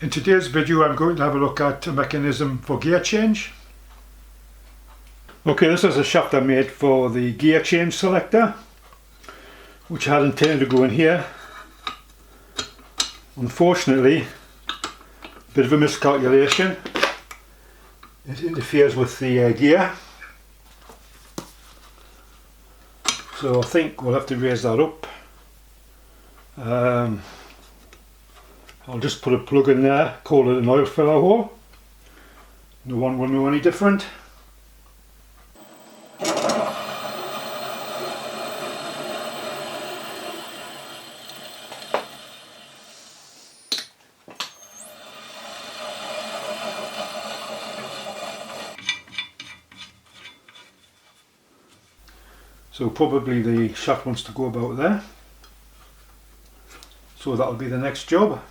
In today's video I'm going to have a look at a mechanism for gear change. Okay, this is a shaft I made for the gear change selector, which I had intended to go in here. Unfortunately, a bit of a miscalculation. It interferes with the gear. So I think we'll have to raise that up. I'll just put a plug in there, call it an oil filler hole. No one will know any different. So probably the shaft wants to go about there. So that'll be the next job.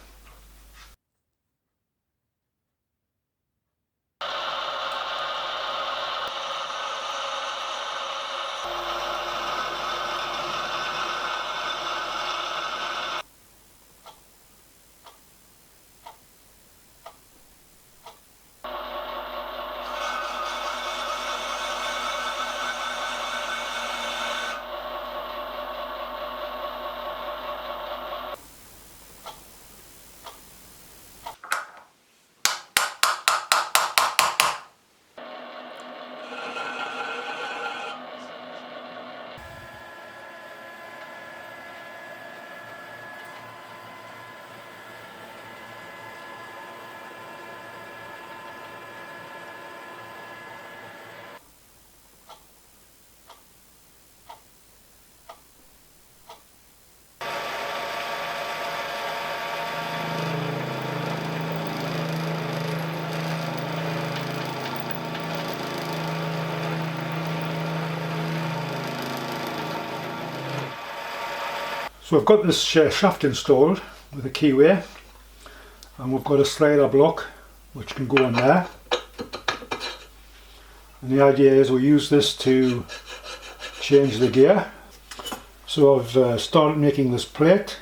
So I've got this shaft installed with a keyway, and we've got a slider block which can go on there, and the idea is we use this to change the gear. So I've started making this plate.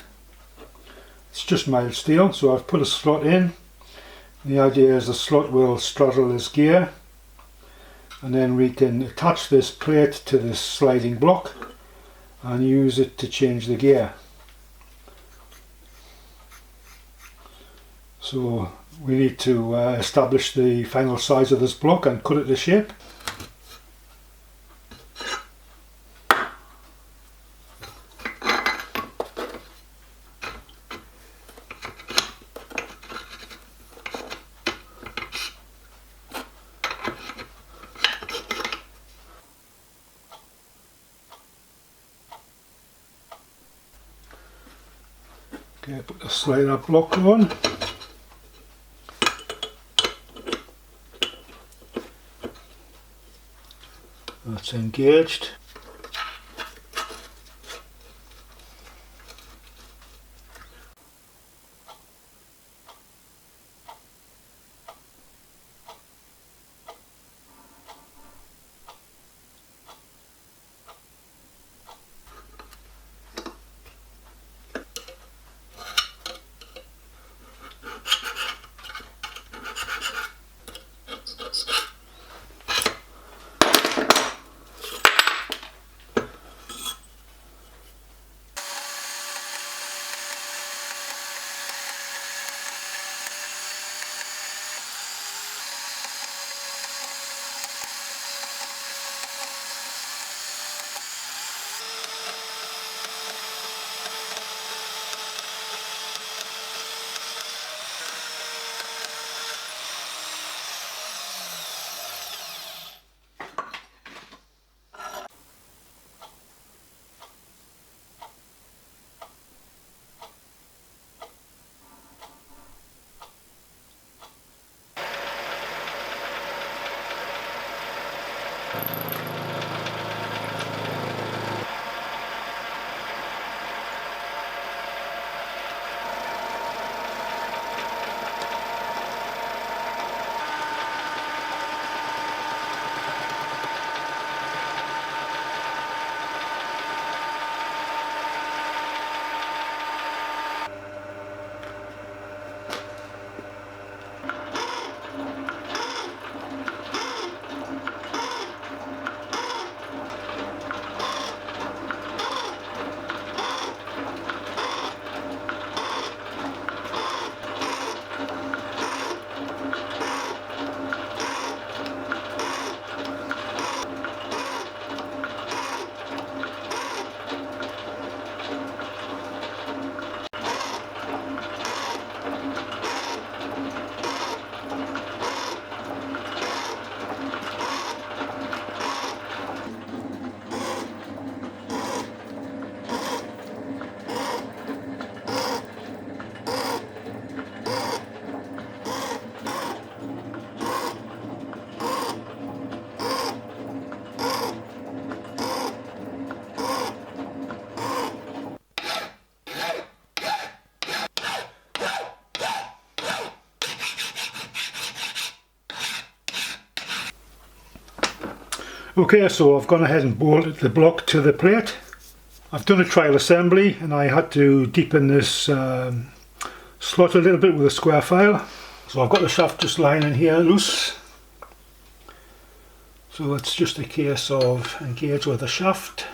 It's just mild steel, so I've put a slot in. The idea is the slot will straddle this gear, and then we can attach this plate to this sliding block and use it to change the gear. So we need to establish the final size of this block and cut it to shape. Okay, put the slider block on. That's engaged. Okay, so I've gone ahead and bolted the block to the plate. I've done a trial assembly and I had to deepen this slot a little bit with a square file. So I've got the shaft just lying in here loose. So it's just a case of engage with the shaft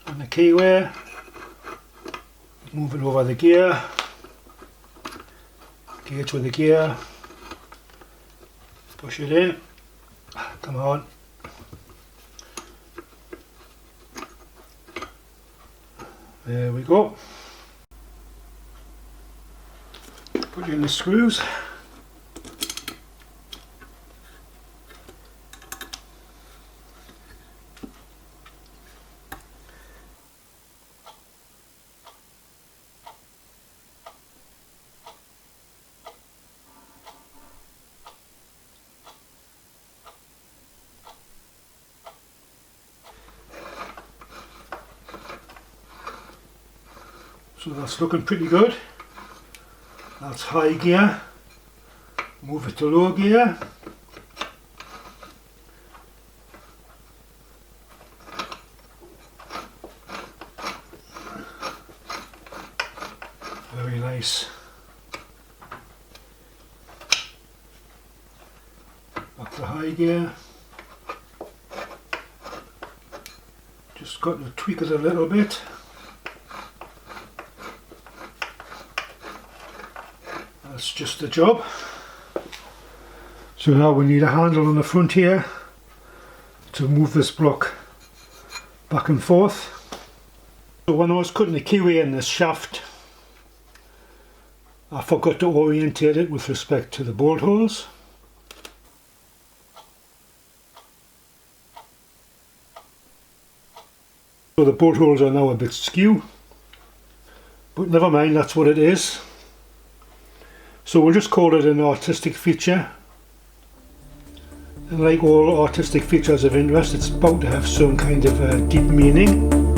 and the keyway, move it over the gear, engage with the gear, push it in, come on. There we go. Put in the screws. So that's looking pretty good. That's high gear. Move it to low gear. Very nice. Back to high gear. Just got to tweak it a little bit. That's just the job. So now we need a handle on the front here to move this block back and forth. So when I was cutting the keyway in this shaft, I forgot to orientate it with respect to the bolt holes. So the bolt holes are now a bit skew, but never mind, that's what it is. So we'll just call it an artistic feature. And like all artistic features of interest, it's bound to have some kind of deep meaning.